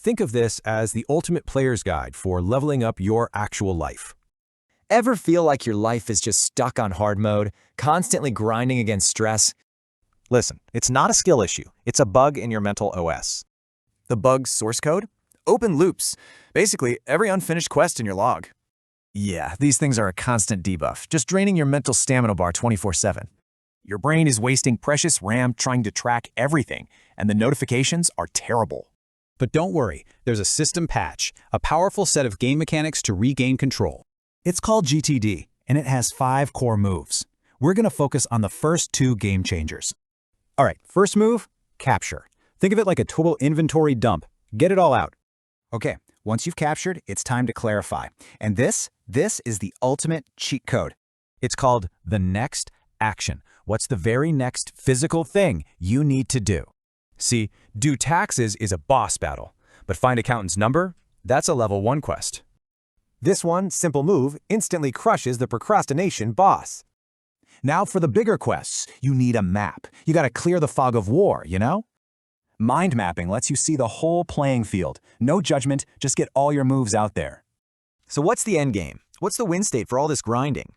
Think of this as the ultimate player's guide for leveling up your actual life. Ever feel like your life is just stuck on hard mode, constantly grinding against stress? Listen, it's not a skill issue. It's a bug in your mental OS. The bug's source code? Open loops. Basically, every unfinished quest in your log. Yeah, these things are a constant debuff, just draining your mental stamina bar 24/7. Your brain is wasting precious RAM trying to track everything, and the notifications are terrible. But don't worry, there's a system patch, a powerful set of game mechanics to regain control. It's called GTD, and it has 5 core moves. We're going to focus on the first 2 game changers. All right, first move, capture. Think of it like a total inventory dump. Get it all out. Okay, once you've captured, it's time to clarify. And this is the ultimate cheat code. It's called the next action. What's the very next physical thing you need to do? See, do taxes is a boss battle, but find accountant's number, that's a level 1 quest. This one simple move instantly crushes the procrastination boss. Now for the bigger quests, you need a map. You gotta clear the fog of war, you know? Mind mapping lets you see the whole playing field. No judgment, just get all your moves out there. So what's the end game? What's the win state for all this grinding?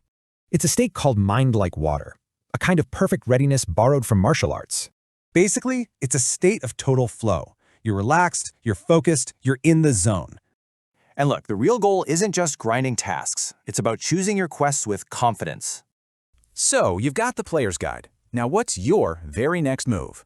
It's a state called mind like water, a kind of perfect readiness borrowed from martial arts. Basically, it's a state of total flow. You're relaxed, you're focused, you're in the zone. And look, the real goal isn't just grinding tasks. It's about choosing your quests with confidence. So, you've got the player's guide. Now what's your very next move?